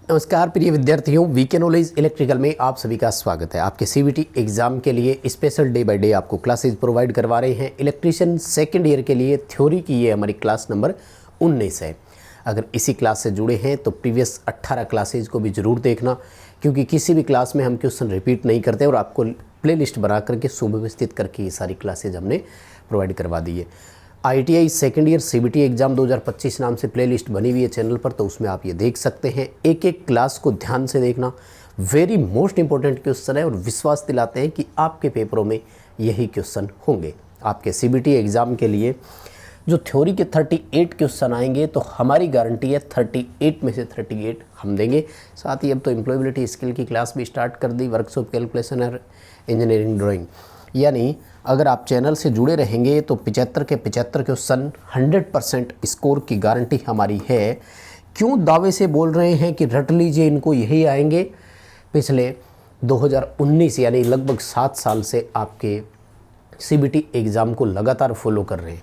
नमस्कार प्रिय विद्यार्थियों, वीके नॉलेज इलेक्ट्रिकल में आप सभी का स्वागत है। आपके सीबीटी एग्जाम के लिए स्पेशल डे बाय डे आपको क्लासेस प्रोवाइड करवा रहे हैं। इलेक्ट्रीशियन सेकंड ईयर के लिए थ्योरी की ये हमारी क्लास नंबर 19 है। अगर इसी क्लास से जुड़े हैं तो प्रीवियस 18 क्लासेज को भी ज़रूर देखना, क्योंकि किसी भी क्लास में हम क्वेश्चन रिपीट नहीं करते और आपको प्ले लिस्ट बना करके सुव्यवस्थित करके ये सारी क्लासेज हमने प्रोवाइड करवा दी है। ITI second year CBT exam 2025 नाम से प्लेलिस्ट बनी हुई है चैनल पर, तो उसमें आप ये देख सकते हैं। एक एक क्लास को ध्यान से देखना, वेरी मोस्ट इंपॉर्टेंट क्वेश्चन है और विश्वास दिलाते हैं कि आपके पेपरों में यही क्वेश्चन होंगे। आपके CBT एग्ज़ाम के लिए जो थ्योरी के 38 क्वेश्चन आएंगे तो हमारी गारंटी है 38 में से 38 हम देंगे। साथ ही अब तो एम्प्लॉयबिलिटी स्किल की क्लास भी स्टार्ट कर दी, वर्कशॉप कैलकुलेशन और इंजीनियरिंग ड्राइंग। यानी अगर आप चैनल से जुड़े रहेंगे तो 75 के 75 क्वेश्चन 100% स्कोर की गारंटी हमारी है। क्यों दावे से बोल रहे हैं कि रट लीजिए इनको यही आएंगे? पिछले 2019 यानी लगभग 7 साल से आपके CBT एग्ज़ाम को लगातार फॉलो कर रहे हैं,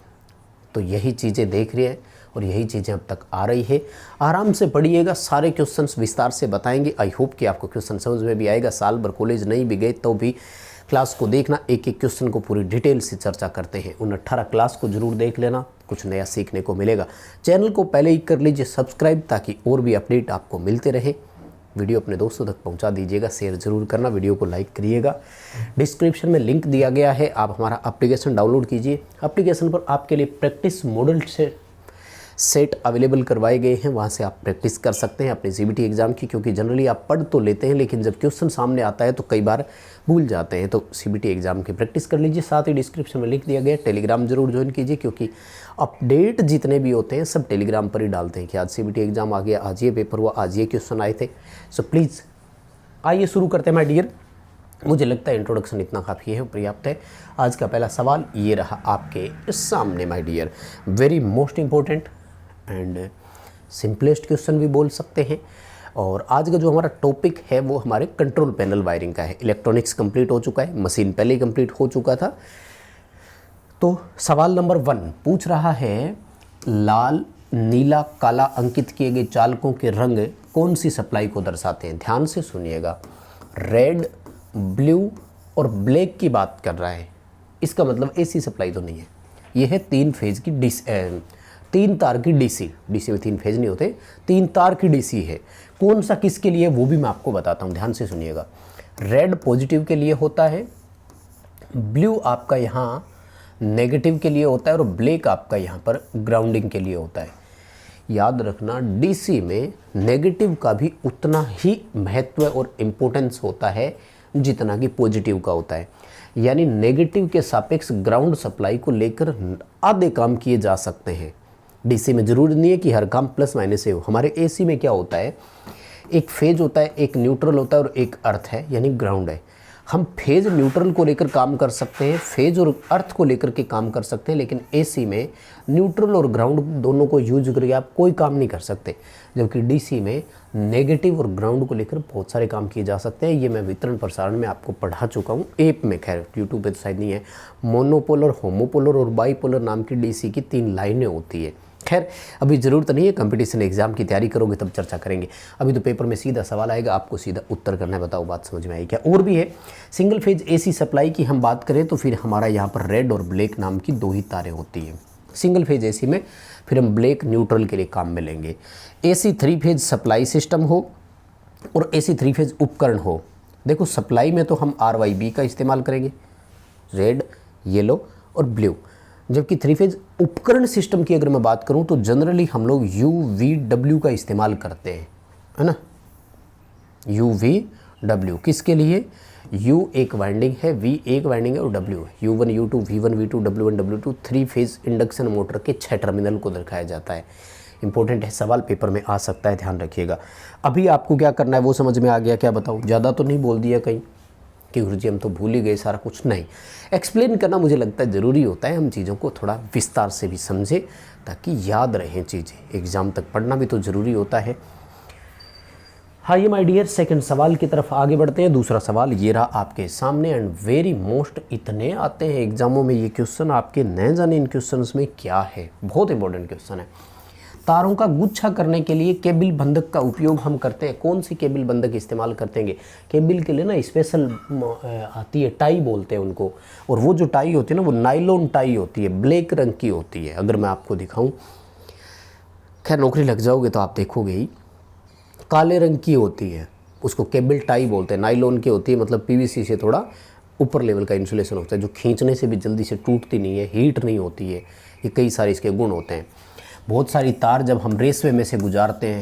तो यही चीज़ें देख रहे हैं और यही चीज़ें अब तक आ रही है। आराम से पढ़िएगा, सारे क्वेश्चंस विस्तार से बताएंगे। आई होप कि आपको क्वेश्चन समझ में भी आएगा। साल भर कॉलेज नहीं भी गए तो भी क्लास को देखना, एक एक क्वेश्चन को पूरी डिटेल से चर्चा करते हैं। उन 18 क्लास को जरूर देख लेना, कुछ नया सीखने को मिलेगा। चैनल को पहले ही कर लीजिए सब्सक्राइब, ताकि और भी अपडेट आपको मिलते रहे। वीडियो अपने दोस्तों तक पहुंचा दीजिएगा, शेयर जरूर करना, वीडियो को लाइक करिएगा। डिस्क्रिप्शन में लिंक दिया गया है, आप हमारा एप्लीकेशन डाउनलोड कीजिए। एप्लीकेशन पर आपके लिए प्रैक्टिस मॉडल सेट अवेलेबल करवाए गए हैं, वहाँ से आप प्रैक्टिस कर सकते हैं अपने CBT एग्ज़ाम की। क्योंकि जनरली आप पढ़ तो लेते हैं, लेकिन जब क्वेश्चन सामने आता है तो कई बार भूल जाते हैं, तो CBT एग्ज़ाम की प्रैक्टिस कर लीजिए। साथ ही डिस्क्रिप्शन में लिंक दिया गया है, टेलीग्राम जरूर ज्वाइन कीजिए, क्योंकि अपडेट जितने भी होते हैं सब टेलीग्राम पर ही डालते हैं कि आज CBT एग्ज़ाम आ गया, आज ये पेपर हुआ, आज ये क्वेश्चन आए थे। सो प्लीज़ आइए शुरू करते हैं माय डियर। मुझे लगता है इंट्रोडक्शन इतना काफ़ी है, पर्याप्त है। आज का पहला सवाल ये रहा आपके सामने my dear, very most important and simplest question भी बोल सकते हैं। और आज का जो हमारा टॉपिक है वो हमारे कंट्रोल पैनल वायरिंग का है। इलेक्ट्रॉनिक्स कंप्लीट हो चुका है, मशीन पहले ही कंप्लीट हो चुका था। तो सवाल नंबर 1 पूछ रहा है, लाल, नीला, काला अंकित किए गए चालकों के रंग कौन सी सप्लाई को दर्शाते हैं? ध्यान से सुनिएगा। रेड, ब्लू और ब्लैक की बात कर रहा है। इसका मतलब AC सप्लाई तो नहीं है। यह है 3 फेज की 3 तार की DC में 3 फेज नहीं होते, 3 तार की DC है। कौन सा किसके लिए वो भी मैं आपको बताता हूँ, ध्यान से सुनिएगा। रेड पॉजिटिव के लिए होता है, ब्लू आपका यहाँ नेगेटिव के लिए होता है और ब्लैक आपका यहाँ पर ग्राउंडिंग के लिए होता है। याद रखना, DC में नेगेटिव का भी उतना ही महत्व और इम्पोर्टेंस होता है जितना कि पॉजिटिव का होता है। यानी नेगेटिव के सापेक्ष ग्राउंड सप्लाई को लेकर आधे काम किए जा सकते हैं। DC में ज़रूरी नहीं है कि हर काम प्लस माइनस से हो। हमारे AC में क्या होता है, एक फेज होता है, एक न्यूट्रल होता है और एक अर्थ है यानी ग्राउंड है। हम फेज न्यूट्रल को लेकर काम कर सकते हैं, फेज और अर्थ को लेकर के काम कर सकते हैं, लेकिन AC में न्यूट्रल और ग्राउंड दोनों को यूज करके आप कोई काम नहीं कर सकते। जबकि DC में नेगेटिव और ग्राउंड को लेकर बहुत सारे काम किए जा सकते हैं। ये मैं वितरण प्रसारण में आपको पढ़ा चुका हूँ, ऐप में, खैर यूट्यूब पे तो शायद नहीं है। मोनोपोलर, होमोपोलर और बाईपोलर नाम की DC की 3 लाइनें होती है। खैर अभी ज़रूरत नहीं है, कंपटीशन एग्जाम की तैयारी करोगे तब चर्चा करेंगे। अभी तो पेपर में सीधा सवाल आएगा, आपको सीधा उत्तर करना है। बताओ बात समझ में आई क्या? और भी है। सिंगल फेज AC सप्लाई की हम बात करें तो फिर हमारा यहाँ पर रेड और ब्लैक नाम की 2 ही तारें होती हैं सिंगल फेज AC में। फिर हम ब्लैक न्यूट्रल के लिए काम में लेंगे। AC 3 फेज सप्लाई सिस्टम हो और AC 3 फेज उपकरण हो। देखो सप्लाई में तो हम RYB का इस्तेमाल करेंगे, रेड, येलो और ब्लू। जबकि 3 फेज उपकरण सिस्टम की अगर मैं बात करूं तो जनरली हम लोग UVW का इस्तेमाल करते हैं, है ना। UVW किसके लिए? U एक वाइंडिंग है, V एक वाइंडिंग है और W है। U1 U2 V1 V2 W1 W2 3 phase induction motor के 6 टर्मिनल को दिखाया जाता है। इंपॉर्टेंट है, सवाल पेपर में आ सकता है, ध्यान रखिएगा। अभी आपको क्या करना है वो समझ में आ गया क्या? बताओ, ज़्यादा तो नहीं बोल दिया कहीं कि गुरुजी हम तो भूल ही गए सारा कुछ? नहीं, एक्सप्लेन करना मुझे लगता है ज़रूरी होता है। हम चीज़ों को थोड़ा विस्तार से भी समझें ताकि याद रहें चीज़ें। एग्ज़ाम तक पढ़ना भी तो ज़रूरी होता है। हाँ ये माय डियर, सेकंड सवाल की तरफ आगे बढ़ते हैं। दूसरा सवाल ये रहा आपके सामने एंड वेरी मोस्ट, इतने आते हैं एग्जामों में ये क्वेश्चन, आपके न जाने इन क्वेश्चंस में क्या है। बहुत इंपॉर्टेंट क्वेश्चन है। तारों का गुच्छा करने के लिए केबल बंधक का उपयोग हम करते हैं। कौन सी केबल बंधक इस्तेमाल करते हैं? केबल के लिए ना स्पेशल आती है, टाई बोलते हैं उनको, और वो जो टाई होती है ना वो नायलॉन टाई होती है, ब्लैक रंग की होती है। अगर मैं आपको दिखाऊं, खैर नौकरी लग जाओगे तो आप देखोगे ही, काले रंग की होती है, उसको केबल टाई बोलते हैं। नायलॉन की होती है, मतलब पीवीसी से थोड़ा ऊपर लेवल का इंसुलेशन होता है, जो खींचने से भी जल्दी से टूटती नहीं है, हीट नहीं होती है। ये कई सारे इसके गुण होते हैं। बहुत सारी तार जब हम रेसवे में से गुजारते हैं,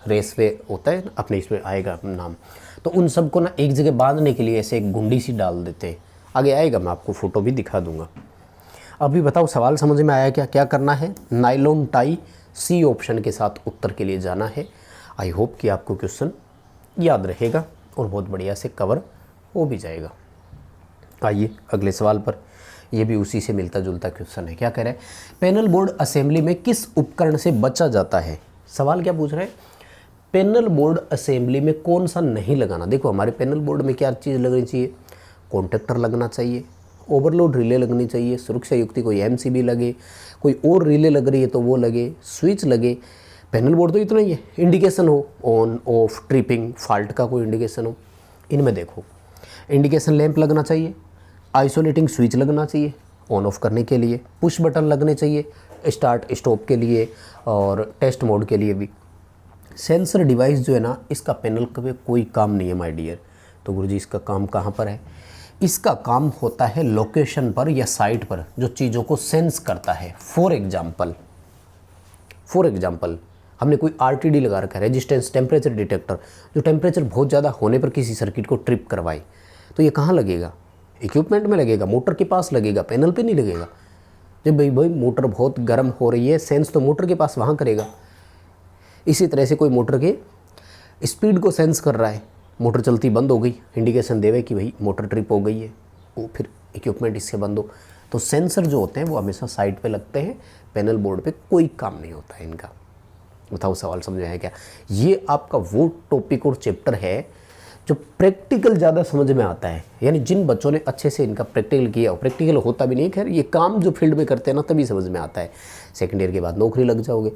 रेसवे होता है अपने इसमें आएगा नाम, तो उन सबको ना एक जगह बांधने के लिए ऐसे एक गुंडी सी डाल देते हैं। आगे आएगा, मैं आपको फ़ोटो भी दिखा दूंगा। अभी बताओ सवाल समझ में आया क्या? क्या करना है? नायलॉन टाई, सी ऑप्शन के साथ उत्तर के लिए जाना है। आई होप कि आपको क्वेश्चन याद रहेगा और बहुत बढ़िया से कवर हो भी जाएगा। आइए अगले सवाल पर, यह भी उसी से मिलता जुलता क्वेश्चन है। क्या कह रहा है? पैनल बोर्ड असेंबली में किस उपकरण से बचा जाता है? सवाल क्या पूछ रहे हैं? पैनल बोर्ड असेंबली में कौन सा नहीं लगाना। देखो हमारे पैनल बोर्ड में क्या चीज़ लगनी चाहिए? कॉन्टेक्टर लगना चाहिए, ओवरलोड रिले लगनी चाहिए, सुरक्षा युक्ति कोई एमसीबी लगे, कोई और रिले लग रही है तो वो लगे, स्विच लगे। पैनल बोर्ड तो इतना ही है, इंडिकेशन हो, ऑन ऑफ, ट्रिपिंग, फॉल्ट का कोई इंडिकेशन हो। इनमें देखो इंडिकेशन लैंप लगना चाहिए, आइसोलेटिंग स्विच लगना चाहिए ऑन ऑफ करने के लिए, पुश बटन लगने चाहिए स्टार्ट स्टॉप के लिए और टेस्ट मोड के लिए भी। सेंसर डिवाइस जो है ना, इसका पैनल पे कोई काम नहीं है माय डियर। तो गुरुजी इसका काम कहाँ पर है? इसका काम होता है लोकेशन पर या साइट पर, जो चीज़ों को सेंस करता है। फॉर एग्जाम्पल हमने कोई आरटीडी लगा रखा है, रेजिस्टेंस टेम्परेचर डिटेक्टर, जो टेम्परेचर बहुत ज़्यादा होने पर किसी सर्किट को ट्रिप करवाए, तो ये कहाँ लगेगा? इक्विपमेंट में लगेगा, मोटर के पास लगेगा, पैनल पे नहीं लगेगा। जब भाई मोटर बहुत गर्म हो रही है, सेंस तो मोटर के पास वहाँ करेगा। इसी तरह से कोई मोटर के स्पीड को सेंस कर रहा है, मोटर चलती बंद हो गई, इंडिकेशन देवे कि भाई मोटर ट्रिप हो गई है, वो फिर इक्विपमेंट इससे बंद हो। तो सेंसर जो होते हैं वो हमेशा साइड पे लगते हैं, पैनल बोर्ड पे कोई काम नहीं होता है इनका। बताओ सवाल समझ में आया क्या? ये आपका वो टॉपिक और चैप्टर है जो प्रैक्टिकल ज़्यादा समझ में आता है, यानी जिन बच्चों ने अच्छे से इनका प्रैक्टिकल किया, और प्रैक्टिकल होता भी नहीं, खैर ये काम जो फील्ड में करते हैं ना तभी समझ में आता है। सेकेंड ईयर के बाद नौकरी लग जाओगे,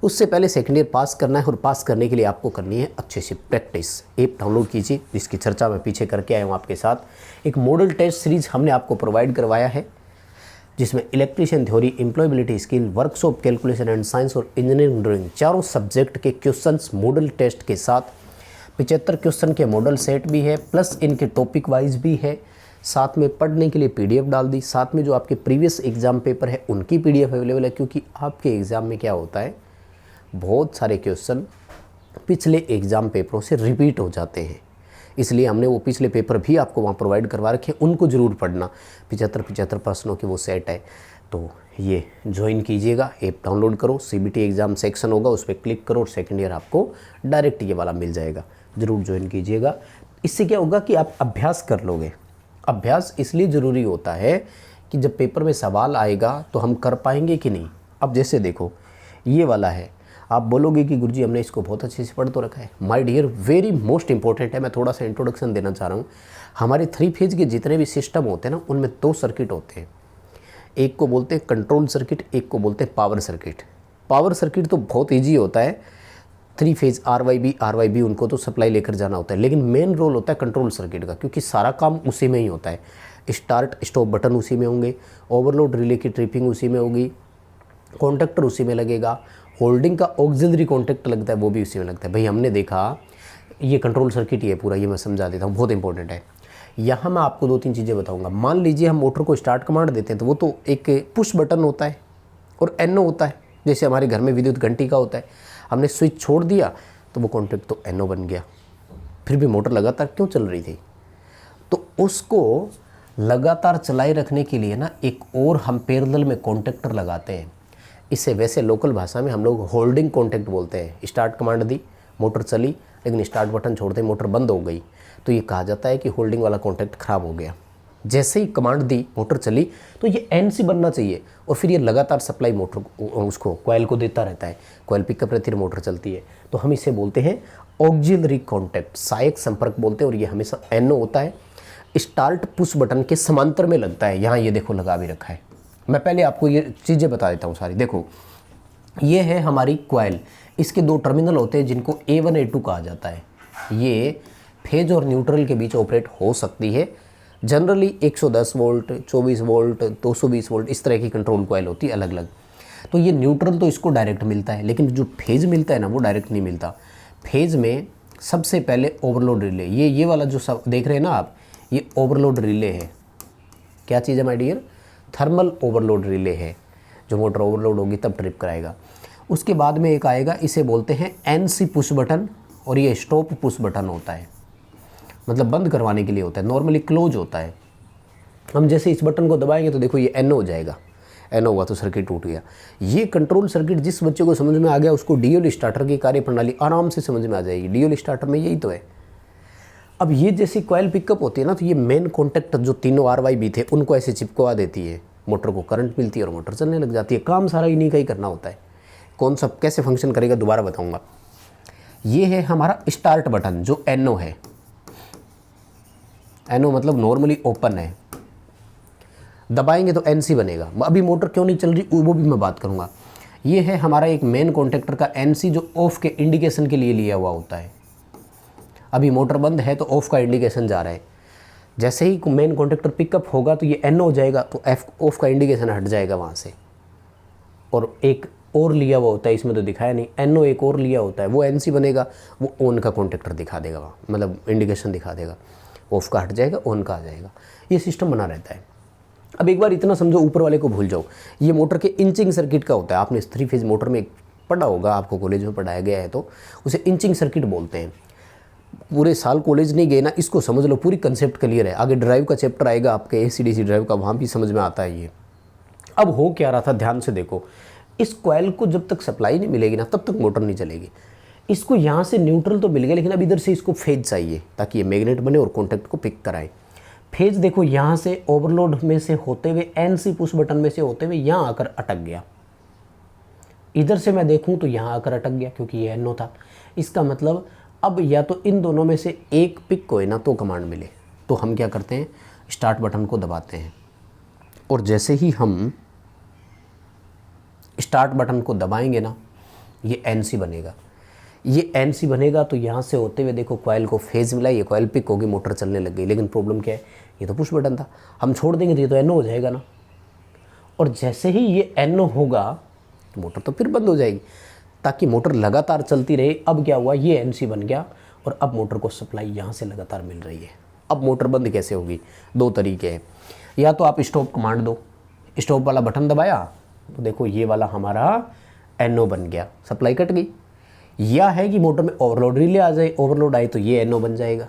उससे पहले सेकेंड ईयर पास करना है, और पास करने के लिए आपको करनी है अच्छे से प्रैक्टिस। ऐप डाउनलोड कीजिए, जिसकी चर्चा मैं पीछे करके आया हूँ आपके साथ। एक मॉडल टेस्ट सीरीज हमने आपको प्रोवाइड करवाया है, जिसमें electrician theory, employability skill, workshop, calculation and science और इंजीनियरिंग ड्राइंग, चारों सब्जेक्ट के क्वेश्चंस मॉडल टेस्ट के साथ 75 क्वेश्चन के मॉडल सेट भी है, प्लस इनके टॉपिक वाइज भी है। साथ में पढ़ने के लिए पीडीएफ डाल दी, साथ में जो आपके प्रीवियस एग्ज़ाम पेपर है उनकी पीडीएफ अवेलेबल है, क्योंकि आपके एग्ज़ाम में क्या होता है, बहुत सारे क्वेश्चन पिछले एग्ज़ाम पेपरों से रिपीट हो जाते हैं। इसलिए हमने वो पिछले पेपर भी आपको वहाँ प्रोवाइड करवा रखे, उनको ज़रूर पढ़ना। 75 प्रश्नों की वो सेट है, तो ये ज्वाइन कीजिएगा। ऐप डाउनलोड करो, सीबीटी एग्ज़ाम सेक्शन होगा उस पर क्लिक करो और सेकेंड ईयर आपको डायरेक्ट ये वाला मिल जाएगा। ज़रूर ज्वाइन कीजिएगा। इससे क्या होगा कि आप अभ्यास कर लोगे। अभ्यास इसलिए ज़रूरी होता है कि जब पेपर में सवाल आएगा तो हम कर पाएंगे कि नहीं। अब जैसे देखो ये वाला है, आप बोलोगे कि गुरुजी हमने इसको बहुत अच्छे से पढ़ तो रखा है। My dear, very most important है। मैं थोड़ा सा इंट्रोडक्शन देना चाह रहा हूँ। हमारे 3 फेज के जितने भी सिस्टम होते हैं ना, उनमें 2 सर्किट होते हैं। एक को बोलते हैं कंट्रोल सर्किट, एक को बोलते हैं पावर सर्किट। पावर सर्किट तो बहुत ईजी होता है, 3 फेज आरवाईबी उनको तो सप्लाई लेकर जाना होता है, लेकिन मेन रोल होता है कंट्रोल सर्किट का, क्योंकि सारा काम उसी में ही होता है। स्टार्ट स्टॉप बटन उसी में होंगे, ओवरलोड रिले की ट्रिपिंग उसी में होगी, कॉन्टेक्टर उसी में लगेगा, होल्डिंग का ऑक्सिलरी कॉन्टेक्ट लगता है वो भी उसी में लगता है। भाई हमने देखा ये कंट्रोल सर्किट ही है पूरा, ये मैं समझा देता हूँ, बहुत इंपॉर्टेंट है। यहाँ मैं आपको 2-3 चीज़ें बताऊँगा। मान लीजिए हम मोटर को स्टार्ट कमांड देते हैं, तो वो तो एक पुश बटन होता है और एनओ होता है, जैसे हमारे घर में विद्युत घंटी का होता है। हमने स्विच छोड़ दिया तो वो कॉन्टेक्ट तो एनओ बन गया, फिर भी मोटर लगातार क्यों चल रही थी? तो उसको लगातार चलाए रखने के लिए ना एक और हम पैरेलल में कॉन्टेक्टर लगाते हैं। इसे वैसे लोकल भाषा में हम लोग होल्डिंग कॉन्टेक्ट बोलते हैं। स्टार्ट कमांड दी, मोटर चली, लेकिन स्टार्ट बटन छोड़ते मोटर बंद हो गई, तो ये कहा जाता है कि होल्डिंग वाला कॉन्टेक्ट खराब हो गया। जैसे ही कमांड दी, मोटर चली, तो ये एनसी बनना चाहिए और फिर ये लगातार सप्लाई मोटर उसको कॉइल को देता रहता है। कॉइल पिकअप रहती है, मोटर चलती है, तो हम इसे बोलते हैं ऑक्सिलरी कॉन्टेक्ट, सहायक संपर्क बोलते हैं, और ये हमेशा एनओ होता है। स्टार्ट पुश बटन के समांतर में लगता है। यहाँ ये देखो लगा भी रखा है। मैं पहले आपको ये चीज़ें बता देता हूँ सारी। देखो ये है हमारी क्वाइल। इसके दो टर्मिनल होते हैं जिनको A1 A2 कहा जाता है। ये फेज और न्यूट्रल के बीच ऑपरेट हो सकती है। जनरली 110 वोल्ट, 24 वोल्ट, 220 वोल्ट इस तरह की कंट्रोल कॉइल होती है अलग अलग। तो ये न्यूट्रल तो इसको डायरेक्ट मिलता है, लेकिन जो फेज मिलता है ना वो डायरेक्ट नहीं मिलता। फेज में सबसे पहले ओवरलोड रिले, ये वाला जो सब देख रहे हैं ना आप, ये ओवरलोड रिले है। क्या चीज़ है my dear? Thermal overload relay है। जो मोटर ओवरलोड होगी तब ट्रिप कराएगा। उसके बाद में एक आएगा, इसे बोलते हैं NC पुश बटन, और ये स्टॉप पुश बटन होता है, मतलब बंद करवाने के लिए होता है, नॉर्मली क्लोज होता है। हम जैसे इस बटन को दबाएंगे तो देखो ये NO हो जाएगा, NO हुआ तो सर्किट टूट गया। ये कंट्रोल सर्किट जिस बच्चे को समझ में आ गया उसको DL स्टार्टर की कार्यप्रणाली आराम से समझ में आ जाएगी। DL स्टार्टर में यही तो है। अब ये जैसी कॉइल पिकअप होती है ना, तो ये मेन कॉन्टैक्ट जो तीनों RYB थे उनको ऐसे चिपकवा देती है, मोटर को करंट मिलती है और मोटर चलने लग जाती है। काम सारा इन्हीं का ही करना होता है। कौन सा कैसे फंक्शन करेगा दोबारा बताऊंगा। ये है हमारा स्टार्ट बटन जो NO है। NO मतलब नॉर्मली ओपन है, दबाएंगे तो NC बनेगा। अभी मोटर क्यों नहीं चल रही वो भी मैं बात करूंगा। ये है हमारा एक मेन कॉन्टैक्टर का NC जो ऑफ के इंडिकेशन के लिए लिया हुआ होता है। अभी मोटर बंद है तो ऑफ का इंडिकेशन जा रहा है। जैसे ही मेन कॉन्टैक्टर पिकअप होगा तो ये NO हो जाएगा, तो ऑफ का इंडिकेशन हट जाएगा वहाँ से। और एक और लिया हुआ होता है, इसमें तो दिखाया नहीं, NO एक और लिया होता है, वो NC बनेगा, वो ऑन का कॉन्टैक्टर दिखा देगा वहाँ, मतलब इंडिकेशन दिखा देगा। ऑफ का हट जाएगा, ऑन का आ जाएगा। ये सिस्टम बना रहता है। अब एक बार इतना समझो, ऊपर वाले को भूल जाओ। ये मोटर के इंचिंग सर्किट का होता है। आपने 3 फेज मोटर में पढ़ा होगा, आपको कॉलेज में पढ़ाया गया है, तो उसे इंचिंग सर्किट बोलते हैं। पूरे साल कॉलेज नहीं गए ना, इसको समझ लो, पूरी कंसेप्ट क्लियर है। आगे ड्राइव का चैप्टर आएगा आपके AC/DC ड्राइव का, वहाँ भी समझ में आता है ये। अब हो क्या रहा था, ध्यान से देखो। इस कॉइल को जब तक सप्लाई नहीं मिलेगी ना तब तक मोटर नहीं चलेगी। इसको यहाँ से न्यूट्रल तो मिल गया, लेकिन अब इधर से इसको फेज चाहिए ताकि ये मैग्नेट बने और कॉन्टैक्ट को पिक कराए। फेज देखो यहाँ से ओवरलोड में से होते हुए NC पुश बटन में से होते हुए यहाँ आकर अटक गया। इधर से मैं देखूँ तो यहाँ आकर अटक गया क्योंकि ये NO था। इसका मतलब अब या तो इन दोनों में से एक पिक को है ना तो कमांड मिले, तो हम क्या करते हैं, स्टार्ट बटन को दबाते हैं। और जैसे ही हम स्टार्ट बटन को दबाएंगे ना, ये NC बनेगा। ये NC बनेगा तो यहाँ से होते हुए देखो कॉइल को फेज मिला, ये कॉइल पिक होगी, मोटर चलने लग गई। लेकिन प्रॉब्लम क्या है, ये तो पुश बटन था, हम छोड़ देंगे तो ये तो NO हो जाएगा ना। और जैसे ही ये NO होगा तो मोटर तो फिर बंद हो जाएगी, ताकि मोटर लगातार चलती रहे। अब क्या हुआ, ये NC बन गया और अब मोटर को सप्लाई यहाँ से लगातार मिल रही है। अब मोटर बंद कैसे होगी, 2 तरीके हैं। या तो आप स्टॉप कमांड दो, स्टॉप वाला बटन दबाया तो देखो ये वाला हमारा NO बन गया, सप्लाई कट गई। या है कि मोटर में ओवरलोड रिले आ जाए, ओवरलोड आए तो ये NO बन जाएगा।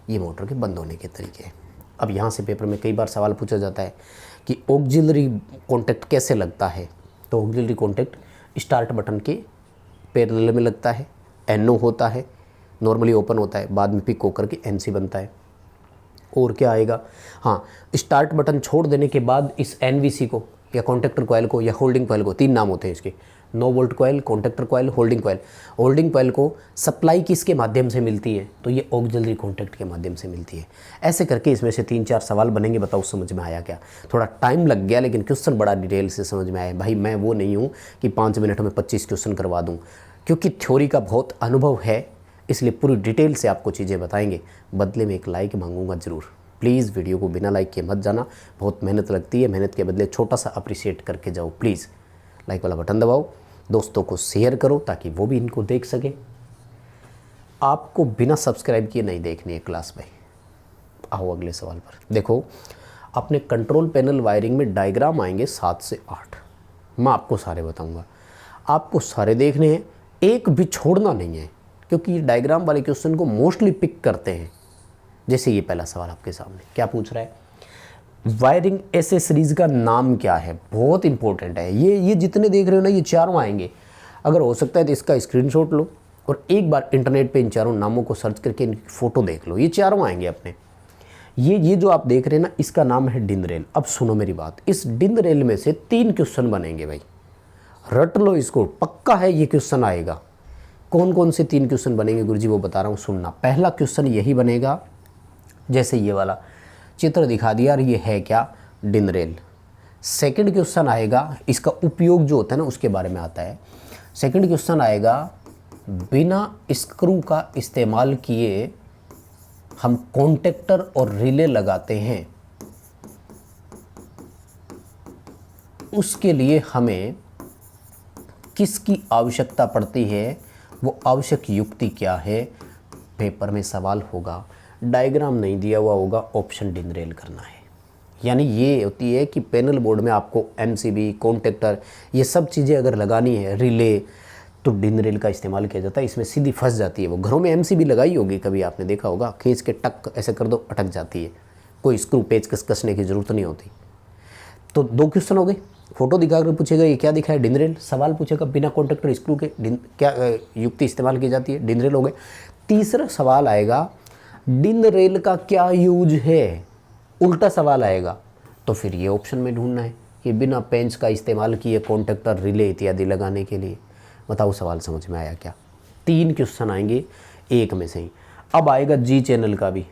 ये मोटर के बंद होने के तरीके हैं। अब यहाँ से पेपर में कई बार सवाल पूछा जाता है कि ऑक्सिलरी कॉन्टैक्ट कैसे लगता है। तो ऑक्सिलरी कॉन्टैक्ट स्टार्ट बटन के पैरेलल में लगता है, NO होता है, नॉर्मली ओपन होता है, बाद में पिक होकर के NC बनता है। और क्या आएगा, हाँ, स्टार्ट बटन छोड़ देने के बाद इस NVC को या कॉन्टैक्टर कॉइल को या होल्डिंग कॉइल को, 3 नाम होते हैं इसके, 9 volt coil, contactor coil, holding coil. Holding coil को सप्लाई किसके माध्यम से मिलती है, तो ये ऑक्सिलरी कॉन्टैक्ट के माध्यम से मिलती है। ऐसे करके इसमें से 3-4 सवाल बनेंगे। बताओ समझ में आया क्या? थोड़ा टाइम लग गया लेकिन क्वेश्चन बड़ा डिटेल से समझ में आया। भाई मैं वो नहीं हूँ कि 5 मिनट में 25 क्वेश्चन करवा दूँ, क्योंकि थ्योरी का बहुत अनुभव है, इसलिए पूरी डिटेल से आपको चीज़ें बताएंगे। बदले में एक लाइक मांगूंगा ज़रूर। प्लीज़ वीडियो को बिना लाइक के मत जाना, बहुत मेहनत लगती है। मेहनत के बदले छोटा सा अप्रिशिएट करके जाओ। प्लीज़ लाइक वाला बटन दबाओ, दोस्तों को शेयर करो ताकि वो भी इनको देख सके। आपको बिना सब्सक्राइब किए नहीं देखनी है क्लास भाई। आओ अगले सवाल पर। देखो, अपने कंट्रोल पैनल वायरिंग में डायग्राम आएंगे 7 से 8। मैं आपको सारे बताऊंगा, आपको सारे देखने हैं, एक भी छोड़ना नहीं है, क्योंकि ये डायग्राम वाले क्वेश्चन को मोस्टली पिक करते हैं। जैसे ये पहला सवाल आपके सामने क्या पूछ रहा है, वायरिंग एसेसरीज का नाम क्या है? बहुत इंपॉर्टेंट है ये जितने देख रहे हो ना, ये चारों आएंगे। अगर हो सकता है तो इसका स्क्रीनशॉट लो और एक बार इंटरनेट पे इन चारों नामों को सर्च करके इनकी फ़ोटो देख लो। ये चारों आएंगे अपने। ये जो आप देख रहे हैं ना, इसका नाम है डिन रेल। अब सुनो मेरी बात, इस डिन रेल में से 3 क्वेश्चन बनेंगे भाई, रट लो इसको, पक्का है ये क्वेश्चन आएगा। कौन कौन से 3 क्वेश्चन बनेंगे गुरुजी वो बता रहा हूँ, सुनना। पहला क्वेश्चन यही बनेगा, जैसे ये वाला चित्र दिखा दिया, और ये है क्या, डिन रेल। सेकंड क्वेश्चन आएगा, इसका उपयोग जो होता है ना उसके बारे में आता है। सेकंड क्वेश्चन आएगा, बिना स्क्रू का इस्तेमाल किए हम कॉन्टेक्टर और रिले लगाते हैं, उसके लिए हमें किसकी आवश्यकता पड़ती है, वो आवश्यक युक्ति क्या है। पेपर में सवाल होगा, डायग्राम नहीं दिया हुआ होगा, ऑप्शन डिनरेल करना है। यानी ये होती है कि पैनल बोर्ड में आपको एमसीबी, कॉन्टेक्टर, ये सब चीज़ें अगर लगानी है, रिले, तो डिनरेल का इस्तेमाल किया जाता है। इसमें सीधी फंस जाती है वो। घरों में एमसीबी लगाई होगी, कभी आपने देखा होगा, खींच के टक ऐसे कर दो, अटक जाती है, कोई स्क्रू पेचकस कसने की ज़रूरत नहीं होती। तो 2 क्वेश्चन हो गए। फोटो दिखाकर पूछेगा ये क्या दिखा है, डिनरेल। सवाल पूछेगा बिना कॉन्टेक्टर स्क्रू के क्या युक्ति इस्तेमाल की जाती है, डिनरेल हो गए। तीसरा सवाल आएगा, डिनरेल का क्या यूज है, उल्टा सवाल आएगा, तो फिर ये ऑप्शन में ढूंढना है कि बिना पेंच का इस्तेमाल किए कॉन्टेक्टर, रिले इत्यादि लगाने के लिए। बताओ सवाल समझ में आया क्या। 3 क्वेश्चन आएंगे एक में से ही। अब आएगा जी चैनल का भी।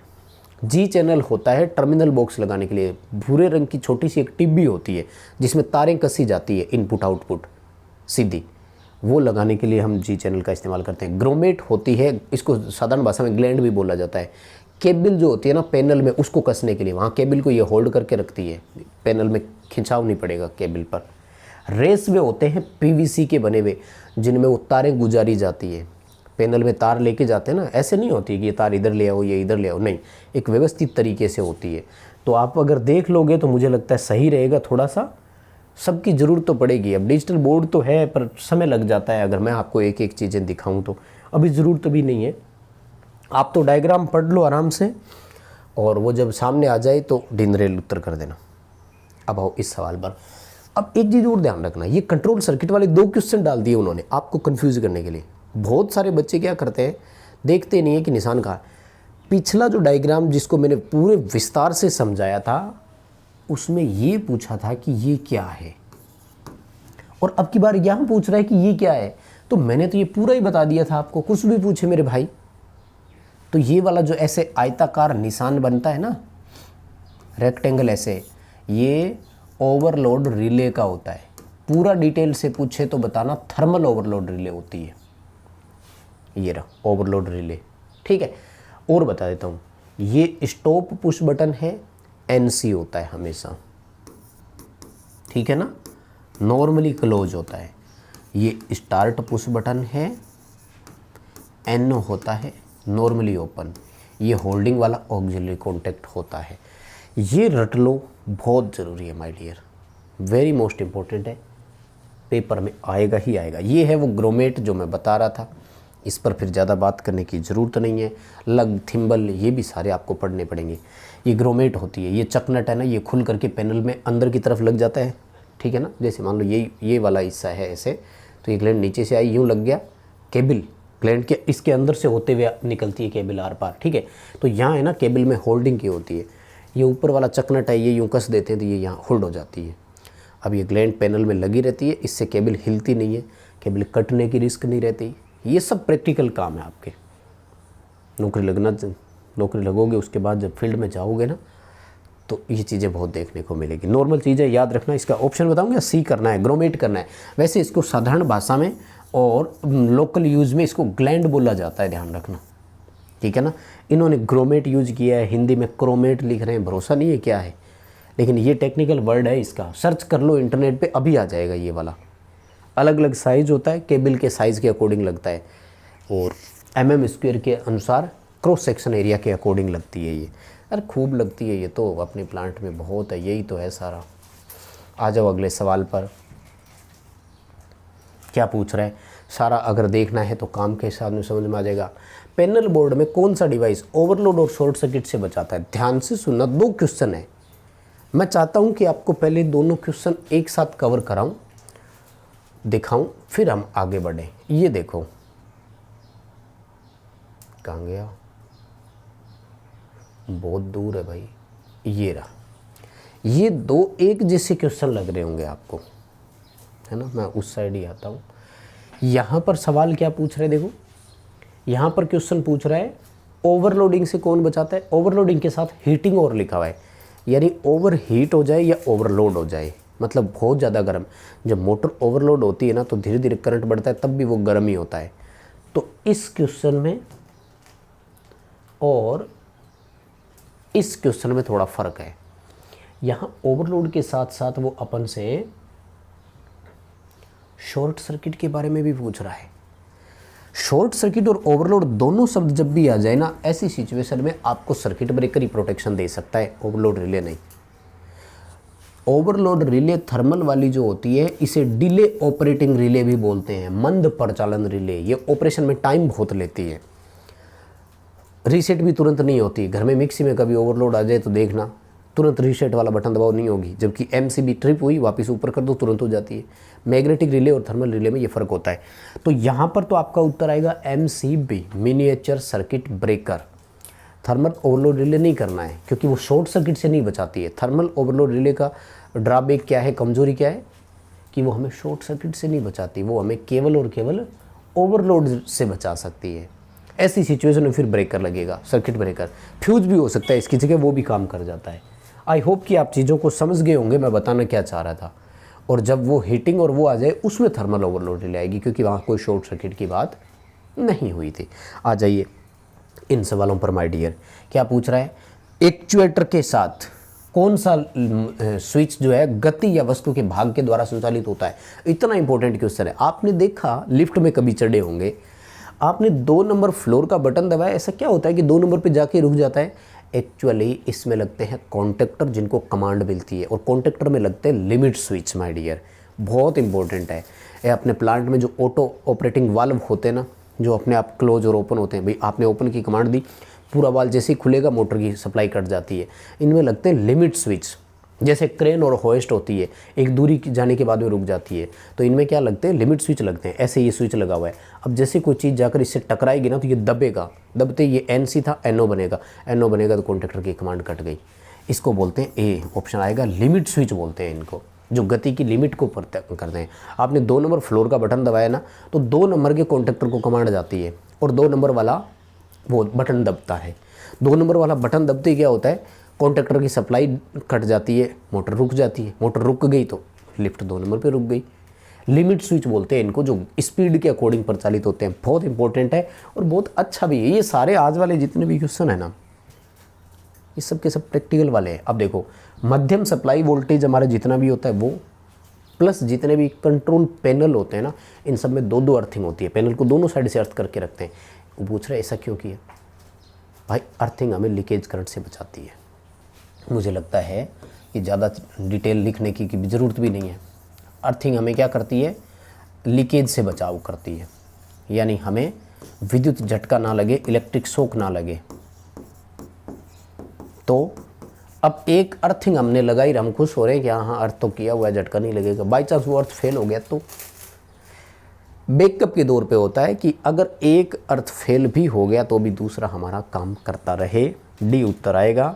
जी चैनल होता है टर्मिनल बॉक्स लगाने के लिए, भूरे रंग की छोटी सी एक टिब्बी होती है जिसमें तारें कसी जाती है, इनपुट आउटपुट सीधी, वो लगाने के लिए हम जी चैनल का इस्तेमाल करते हैं। ग्रोमेट होती है, इसको साधारण भाषा में ग्लैंड भी बोला जाता है। केबल जो होती है ना पैनल में, उसको कसने के लिए वहाँ केबल को ये होल्ड करके रखती है, पैनल में खिंचाव नहीं पड़ेगा केबल पर। रेस वे होते हैं पीवीसी के बने हुए, जिनमें वो तारें गुजारी जाती है। पैनल में तार लेके जाते हैं ना, ऐसे नहीं होती कि ये तार इधर ले आओ, ये इधर ले आओ, नहीं, एक व्यवस्थित तरीके से होती है। तो आप अगर देख लोगे तो मुझे लगता है सही रहेगा। थोड़ा सा सबकी ज़रूरत तो पड़ेगी। अब डिजिटल बोर्ड तो है पर समय लग जाता है, अगर मैं आपको एक एक चीज़ें दिखाऊं तो अभी ज़रूरत भी नहीं है। आप तो डायग्राम पढ़ लो आराम से, और वो जब सामने आ जाए तो डिनरेल उत्तर कर देना। अब आओ इस सवाल पर। अब एक चीज़ और ध्यान रखना, ये कंट्रोल सर्किट वाले 2 क्वेश्चन डाल दिए उन्होंने आपको कंफ्यूज करने के लिए। बहुत सारे बच्चे क्या करते हैं, देखते नहीं है कि निशान कहाँ। पिछला जो डायग्राम जिसको मैंने पूरे विस्तार से समझाया था, उसमें ये पूछा था कि ये क्या है, और अब की बार यहाँ पूछ रहा है कि ये क्या है। तो मैंने तो ये पूरा ही बता दिया था आपको, कुछ भी पूछे मेरे भाई। तो ये वाला जो ऐसे आयताकार निशान बनता है ना, रेक्टेंगल ऐसे, ये ओवरलोड रिले का होता है। पूरा डिटेल से पूछे तो बताना, थर्मल ओवरलोड रिले होती है। ये रहा ओवरलोड रिले, ठीक है। और बता देता हूँ, ये स्टॉप पुश बटन है, एनसी होता है हमेशा, ठीक है ना, नॉर्मली क्लोज होता है। ये स्टार्ट पुश बटन है, एन होता है, नॉर्मली ओपन। ये होल्डिंग वाला ऑक्सिलरी कॉन्टैक्ट होता है। ये रट लो, बहुत ज़रूरी है my dear, very most important है, पेपर में आएगा ही आएगा। ये है वो ग्रोमेट जो मैं बता रहा था, इस पर फिर ज़्यादा बात करने की ज़रूरत नहीं है। लग, थिम्बल, ये भी सारे आपको पढ़ने पड़ेंगे। ये ग्रोमेट होती है, ये चकनट है ना, ये खुल करके पैनल में अंदर की तरफ लग जाता है, ठीक है ना। जैसे मान लो ये वाला हिस्सा है ऐसे, तो ये ग्लैंड नीचे से आई, यूँ लग गया, केबल ग्लैंड के इसके अंदर से होते हुए निकलती है केबल आर पार, ठीक है। तो यहाँ है ना केबल में होल्डिंग की होती है, ये ऊपर वाला चकनट है, ये यूँ कस देते हैं तो ये यहाँ होल्ड हो जाती है। अब ये ग्लैंड पैनल में लगी रहती है, इससे केबल हिलती नहीं है, केबल कटने की रिस्क नहीं रहती। ये सब प्रैक्टिकल काम है आपके। नौकरी लगोगे उसके बाद जब फील्ड में जाओगे ना, तो ये चीज़ें बहुत देखने को मिलेगी। नॉर्मल चीज़ें याद रखना। इसका ऑप्शन बताऊंगा, सी करना है, ग्रोमेट करना है। वैसे इसको साधारण भाषा में और लोकल यूज़ में इसको ग्लैंड बोला जाता है, ध्यान रखना, ठीक है ना। इन्होंने ग्रोमेट यूज किया है, हिंदी में क्रोमेट लिख रहे हैं, भरोसा नहीं है क्या है, लेकिन ये टेक्निकल वर्ड है। इसका सर्च कर लो इंटरनेट पे, अभी आ जाएगा। ये वाला अलग अलग साइज़ होता है, केबल के साइज़ के अकॉर्डिंग लगता है, और mm² के अनुसार क्रॉस सेक्शन एरिया के अकॉर्डिंग लगती है ये। अरे खूब लगती है ये तो, अपने प्लांट में बहुत है, यही तो है सारा। आ जाओ अगले सवाल पर, क्या पूछ रहा है सारा अगर देखना है तो काम के हिसाब में समझ में आ जाएगा। पैनल बोर्ड में कौन सा डिवाइस ओवरलोड और शॉर्ट सर्किट से बचाता है? ध्यान से सुनना, 2 क्वेश्चन है। मैं चाहता हूं कि आपको पहले दोनों क्वेश्चन एक साथ कवर कराऊं, दिखाऊं, फिर हम आगे बढ़ें। ये देखो, कहाँ गया, बहुत दूर है भाई। ये रहा, ये 2 एक जैसे क्वेश्चन लग रहे होंगे आपको, है ना। मैं उस साइड ही आता हूँ। यहाँ पर सवाल क्या पूछ रहे, देखो यहाँ पर क्वेश्चन पूछ रहा है ओवरलोडिंग से कौन बचाता है। ओवरलोडिंग के साथ हीटिंग और लिखा हुआ है, यानी ओवर हीट हो जाए या ओवरलोड हो जाए, मतलब बहुत ज़्यादा गर्म। जब मोटर ओवरलोड होती है ना तो धीरे धीरे करंट बढ़ता है, तब भी वो गर्म ही होता है। तो इस क्वेश्चन में और इस क्वेश्चन में थोड़ा फ़र्क है। यहाँ ओवरलोड के साथ साथ वो अपन से शॉर्ट सर्किट के बारे में भी पूछ रहा है। शॉर्ट सर्किट और ओवरलोड दोनों शब्द जब भी आ जाए ना, ऐसी सिचुएशन में आपको सर्किट ब्रेकर ही प्रोटेक्शन दे सकता है, ओवरलोड रिले नहीं। ओवरलोड रिले थर्मल वाली जो होती है, इसे डिले ऑपरेटिंग रिले भी बोलते हैं, मंद प्रचालन रिले। ये ऑपरेशन में टाइम बहुत लेती है, रीसेट भी तुरंत नहीं होती। घर में मिक्सी में कभी ओवरलोड आ जाए तो देखना, तुरंत रीसेट वाला बटन दबाव नहीं होगी, जबकि एमसीबी ट्रिप हुई वापस ऊपर कर दो तुरंत हो जाती है। मैग्नेटिक रिले और थर्मल रिले में ये फ़र्क होता है। तो यहाँ पर तो आपका उत्तर आएगा MCB, miniature circuit breaker. Thermal overload relay नहीं करना है क्योंकि वो शॉर्ट सर्किट से नहीं बचाती है। थर्मल ओवरलोड रिले का ड्रॉबैक क्या है, कमजोरी क्या है, कि वो हमें शॉर्ट सर्किट से नहीं बचाती, वो हमें केवल और केवल ओवरलोड से बचा सकती है। ऐसी सिचुएशन में फिर ब्रेकर लगेगा, सर्किट ब्रेकर। फ्यूज भी हो सकता है इसकी जगह, वो भी काम कर जाता है। आई होप कि आप चीज़ों को समझ गए होंगे मैं बताना क्या चाह रहा था। और जब वो हीटिंग और वो आ जाए उसमें थर्मल ओवरलोड रिले आएगी, क्योंकि वहाँ कोई शॉर्ट सर्किट की बात नहीं हुई थी। आ जाइए इन सवालों पर माय डियर। क्या पूछ रहा है, एक्चुएटर के साथ कौन सा स्विच जो है गति या वस्तु के भाग के द्वारा संचालित होता है। इतना इंपॉर्टेंट क्वेश्चन है। आपने देखा लिफ्ट में कभी चढ़े होंगे, आपने 2 नंबर फ्लोर का बटन दबाया, ऐसा क्या होता है कि 2 नंबर पे जाके रुक जाता है। एक्चुअली इसमें लगते हैं कॉन्टेक्टर, जिनको कमांड मिलती है, और कॉन्टेक्टर में लगते हैं लिमिट स्विच माय डियर। बहुत इंपॉर्टेंट है। ये अपने प्लांट में जो ऑटो ऑपरेटिंग वाल्व होते हैं ना, जो अपने आप क्लोज और ओपन होते हैं, भाई आपने ओपन की कमांड दी, पूरा वाल्व जैसे ही खुलेगा मोटर की सप्लाई कट जाती है। इनमें लगते हैं लिमिट स्विच। जैसे क्रेन और होइस्ट होती है, एक दूरी जाने के बाद में रुक जाती है, तो इनमें क्या लगते हैं, लिमिट स्विच लगते हैं। ऐसे ये स्विच लगा हुआ है। अब जैसे कोई चीज़ जाकर इससे टकराएगी ना तो ये दबेगा, दबते ये एनसी था एनओ बनेगा, एनओ बनेगा तो कॉन्ट्रैक्टर की कमांड कट गई। इसको बोलते हैं ए, ऑप्शन आएगा लिमिट स्विच बोलते हैं इनको, जो गति की लिमिट को करते हैं। आपने 2 नंबर फ्लोर का बटन दबाया ना तो 2 नंबर के कॉन्ट्रैक्टर को कमांड जाती है और 2 नंबर वाला वो बटन दबता है। 2 नंबर वाला बटन दबते ही क्या होता है, कॉन्ट्रैक्टर की सप्लाई कट जाती है, मोटर रुक जाती है। मोटर रुक गई तो लिफ्ट 2 नंबर पे रुक गई। लिमिट स्विच बोलते हैं इनको, जो स्पीड के अकॉर्डिंग प्रचालित होते हैं। बहुत इंपॉर्टेंट है और बहुत अच्छा भी है। ये सारे आज वाले जितने भी क्वेश्चन है ना, ये सब के सब प्रैक्टिकल वाले हैं। अब देखो, मध्यम सप्लाई वोल्टेज हमारा जितना भी होता है वो, प्लस जितने भी कंट्रोल पैनल होते हैं ना, इन सब में 2-2 अर्थिंग होती है। पैनल को दोनों साइड से अर्थ करके रखते हैं। वो पूछ रहे ऐसा क्यों किया भाई? अर्थिंग हमें लीकेज करंट से बचाती है। मुझे लगता है कि ज़्यादा डिटेल लिखने की ज़रूरत भी नहीं है। अर्थिंग हमें क्या करती है, लीकेज से बचाव करती है, यानी हमें विद्युत झटका ना लगे, इलेक्ट्रिक शॉक ना लगे। तो अब एक अर्थिंग हमने लगाई, हम खुश हो रहे हैं कि हाँ अर्थ तो किया हुआ है, झटका नहीं लगेगा। बाई चांस वो अर्थ फेल हो गया तो बैकअप के दौर पे होता है कि अगर एक अर्थ फेल भी हो गया तो भी दूसरा हमारा काम करता रहे। डी उत्तर आएगा।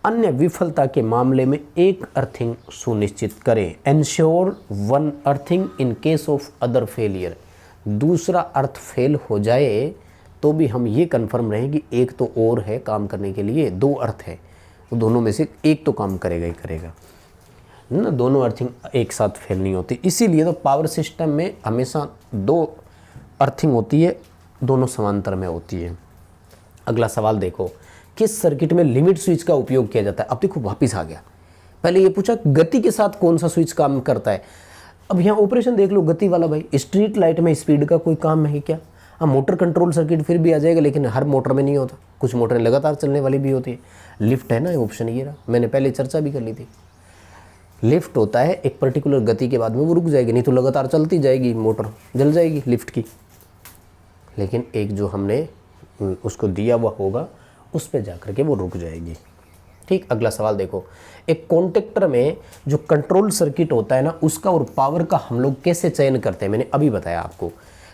अन्य विफलता के मामले में एक अर्थिंग सुनिश्चित करें। Ensure 1 earthing in case of other failure. दूसरा अर्थ फेल हो जाए तो भी हम ये कन्फर्म रहें कि एक तो और है काम करने के लिए, 2 अर्थ है, तो दोनों में से एक तो काम करेगा ही करेगा ना। दोनों अर्थिंग एक साथ फेल नहीं होती। इसीलिए तो पावर सिस्टम में हमेशा 2 अर्थिंग होती है, दोनों समांतर में होती है। अगला सवाल देखो, किस सर्किट में लिमिट स्विच का उपयोग किया जाता है। अब देखो वापिस आ गया। पहले ये पूछा गति के साथ कौन सा स्विच काम करता है। अब यहाँ ऑपरेशन देख लो गति वाला। भाई स्ट्रीट लाइट में स्पीड का कोई काम है क्या? हाँ, मोटर कंट्रोल सर्किट फिर भी आ जाएगा, लेकिन हर मोटर में नहीं होता। कुछ मोटरें लगातार चलने वाली भी होती है। लिफ्ट है ना, ऑप्शन ये रहा, मैंने पहले चर्चा भी कर ली थी। लिफ्ट होता है एक पर्टिकुलर गति के बाद में वो रुक जाएगी, नहीं तो लगातार चलती जाएगी, मोटर जल जाएगी लिफ्ट की। लेकिन एक जो हमने उसको दिया हुआ होगा उस पे जाकर के वो रुक जाएगी। ठीक, अगला सवाल देखो, एक कॉन्टेक्टर में जो कंट्रोल सर्किट होता है ना, उसका और पावर का हम लोग कैसे चयन करते हैं। मैंने अभी बताया आपको।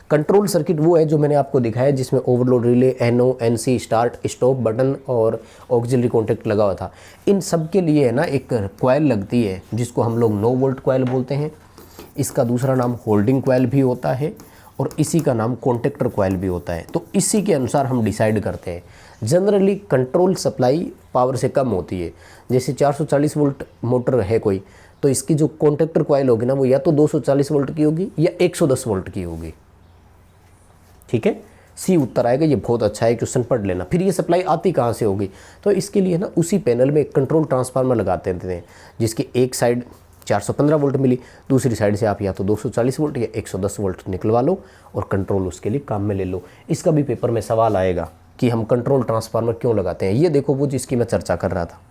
कंट्रोल सर्किट वो है जो मैंने आपको दिखाया, जिसमें overload relay, NO, NC, start stop button और ऑक्सिलरी कॉन्टैक्ट लगा हुआ था। इन सब के लिए है ना एक कॉइल लगती है, जिसको हम लोग 9 वोल्ट कॉइल बोलते हैं। इसका दूसरा नाम होल्डिंग कॉइल भी होता है और इसी का नाम कॉन्टैक्टर कॉइल भी होता है। तो इसी के अनुसार हम डिसाइड करते हैं। जनरली कंट्रोल सप्लाई पावर से कम होती है। जैसे 440 वोल्ट मोटर है कोई, तो इसकी जो कॉन्टेक्टर कॉइल होगी ना वो या तो 240 वोल्ट की होगी या 110 वोल्ट की होगी। ठीक है, सी उत्तर आएगा। ये बहुत अच्छा है, क्वेश्चन पढ़ लेना। फिर ये सप्लाई आती कहाँ से होगी, तो इसके लिए ना उसी पैनल में एक कंट्रोल ट्रांसफार्मर लगाते थे जिसकी एक साइड 415 वोल्ट मिली, दूसरी साइड से आप या तो 240 वोल्ट या 110 वोल्ट निकलवा लो और कंट्रोल उसके लिए काम में ले लो। इसका भी पेपर में सवाल आएगा कि हम कंट्रोल ट्रांसफार्मर क्यों लगाते हैं। ये देखो वो जिसकी मैं चर्चा कर रहा था,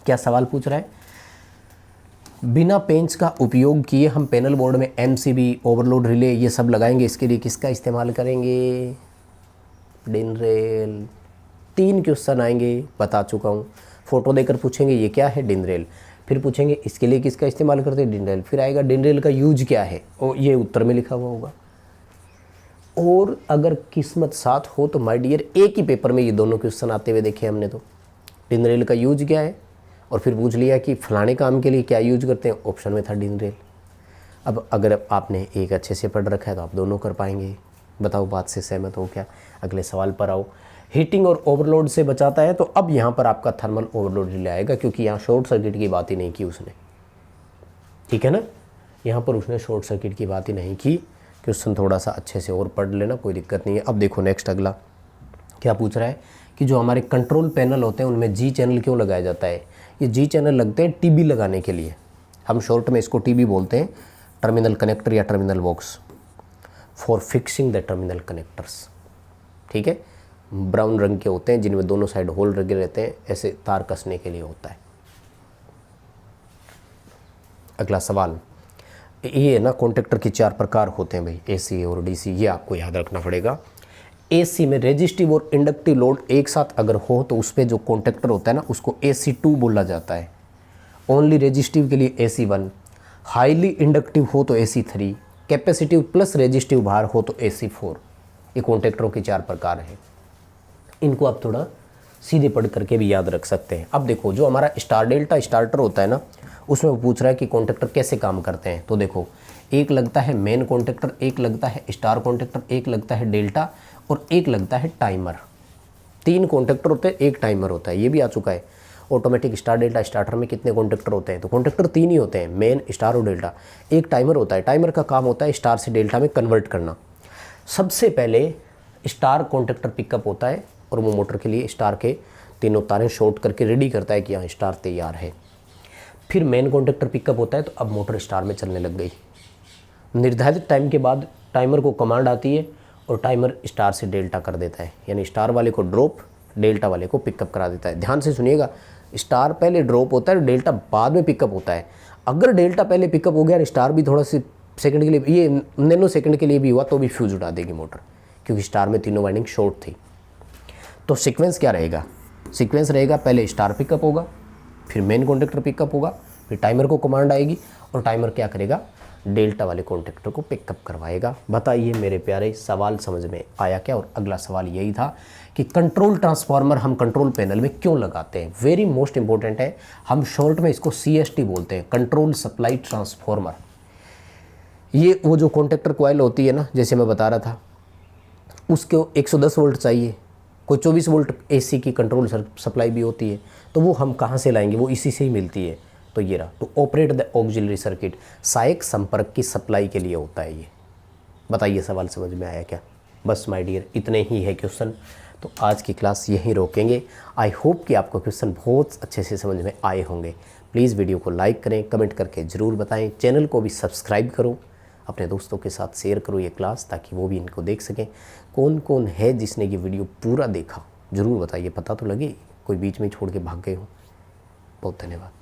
क्या सवाल पूछ रहा है, बिना पेंच का उपयोग किए हम पैनल बोर्ड में एमसीबी, ओवरलोड रिले ये सब लगाएंगे, इसके लिए किसका इस्तेमाल करेंगे, डिन रेल। 3 क्वेश्चन आएंगे, बता चुका हूँ। फोटो देकर पूछेंगे ये क्या है, डिन रेल। फिर पूछेंगे इसके लिए किसका इस्तेमाल करते हैं, डिन रेल। फिर आएगा डिन रेल का यूज क्या है, और ये उत्तर में लिखा हुआ होगा। और अगर किस्मत साथ हो तो माय डियर एक ही पेपर में ये दोनों क्वेश्चन आते हुए देखे हमने। तो डिन रेल का यूज क्या है, और फिर पूछ लिया कि फलाने काम के लिए क्या यूज करते हैं, ऑप्शन में था डिन रेल। अब अगर आपने एक अच्छे से पढ़ रखा है तो आप दोनों कर पाएंगे। बताओ बात से सहमत हो क्या। अगले सवाल पर आओ। हीटिंग और ओवरलोड से बचाता है, तो अब यहाँ पर आपका थर्मल ओवरलोड रिले आएगा, क्योंकि यहाँ शॉर्ट सर्किट की बात ही नहीं की उसने। ठीक है ना, यहाँ पर उसने शॉर्ट सर्किट की बात ही नहीं की। क्वेश्चन थोड़ा सा अच्छे से और पढ़ लेना, कोई दिक्कत नहीं है। अब देखो नेक्स्ट अगला क्या पूछ रहा है कि जो हमारे कंट्रोल पैनल होते हैं उनमें जी चैनल क्यों लगाया जाता है। ये जी चैनल लगते हैं टीबी लगाने के लिए, हम शॉर्ट में इसको टीबी बोलते हैं, टर्मिनल कनेक्टर या terminal box, for fixing the terminal connectors. ठीक है, ब्राउन रंग के होते हैं जिनमें दोनों साइड होल लगे रहते हैं, ऐसे तार कसने के लिए होता है। अगला सवाल, ये ना कॉन्टेक्टर के 4 प्रकार होते हैं भाई, एसी और डीसी, ये आपको याद रखना पड़ेगा। एसी में रेजिस्टिव और इंडक्टिव लोड एक साथ अगर हो तो उस पर जो कॉन्टेक्टर होता है ना उसको AC2 बोला जाता है। ओनली रेजिस्टिव के लिए AC1, हाईली इंडक्टिव हो तो AC3, कैपेसिटिव प्लस रेजिस्टिव भार हो तो AC4। ये कॉन्टेक्टरों के 4 प्रकार हैं। इनको आप थोड़ा सीधे पढ़ करके भी याद रख सकते हैं। अब देखो जो हमारा स्टार डेल्टा स्टार्टर होता है ना, उसमें वो पूछ रहा है कि कॉन्टेक्टर कैसे काम करते हैं। तो देखो एक लगता है मेन कॉन्टेक्टर, एक लगता है स्टार कॉन्टेक्टर, एक लगता है डेल्टा और एक लगता है टाइमर। 3 कॉन्टेक्टर होते हैं, एक टाइमर होता है, ये भी आ चुका है। ऑटोमेटिक स्टार डेल्टा स्टार्टर में कितने कॉन्टेक्टर होते हैं, तो कॉन्टेक्टर 3 ही होते हैं, मेन, स्टार और डेल्टा। एक टाइमर होता है, टाइमर का काम होता है स्टार से डेल्टा में कन्वर्ट करना। सबसे पहले स्टार कॉन्टेक्टर पिकअप होता है और वो मोटर के लिए स्टार के तीनों तारें शॉर्ट करके रेडी करता है कि यहाँ स्टार तैयार है। फिर मेन कॉन्टेक्टर पिकअप होता है, तो अब मोटर स्टार में चलने लग गई। निर्धारित टाइम के बाद टाइमर को कमांड आती है और टाइमर स्टार से डेल्टा कर देता है, यानी स्टार वाले को ड्रॉप, डेल्टा वाले को पिकअप करा देता है। ध्यान से सुनिएगा, स्टार पहले ड्रॉप होता है, डेल्टा बाद में पिकअप होता है। अगर डेल्टा पहले पिकअप हो गया और स्टार भी थोड़ा सी सेकंड के लिए, ये नैनो सेकंड के लिए भी हुआ, तो भी फ्यूज उड़ा देगी मोटर, क्योंकि स्टार में तीनों वाइंडिंग शॉर्ट थी। तो सीक्वेंस क्या रहेगा, सीक्वेंस रहेगा पहले स्टार पिकअप होगा, फिर मेन कॉन्टेक्टर पिकअप होगा, फिर टाइमर को कमांड आएगी और टाइमर क्या करेगा, डेल्टा वाले कॉन्टेक्टर को पिकअप करवाएगा। बताइए मेरे प्यारे, सवाल समझ में आया क्या। और अगला सवाल यही था कि कंट्रोल ट्रांसफार्मर हम कंट्रोल पैनल में क्यों लगाते हैं। वेरी मोस्ट इंपॉर्टेंट है, हम शॉर्ट में इसको CST बोलते हैं, कंट्रोल सप्लाई ट्रांसफार्मर। ये वो जो कॉन्टेक्टर कॉइल होती है ना, जैसे मैं बता रहा था, उसको 110 वोल्ट चाहिए, कोई 24 वोल्ट AC की कंट्रोल सप्लाई भी होती है, तो वो हम कहाँ से लाएंगे, वो इसी से ही मिलती है। तो ये रहा, तो ऑपरेट द ऑक्सिलरी सर्किट, सहायक संपर्क की सप्लाई के लिए होता है ये। बताइए सवाल समझ में आया क्या। बस माय डियर इतने ही है क्वेश्चन, तो आज की क्लास यहीं रोकेंगे। आई होप कि आपको क्वेश्चन बहुत अच्छे से समझ में आए होंगे। प्लीज़ वीडियो को लाइक करें, कमेंट करके ज़रूर बताएं, चैनल को भी सब्सक्राइब करो, अपने दोस्तों के साथ शेयर करो ये क्लास, ताकि वो भी इनको देख सकें। कौन कौन है जिसने ये वीडियो पूरा देखा, ज़रूर बताइए, पता तो लगे, कोई बीच में छोड़ के भाग गए हो। बहुत धन्यवाद।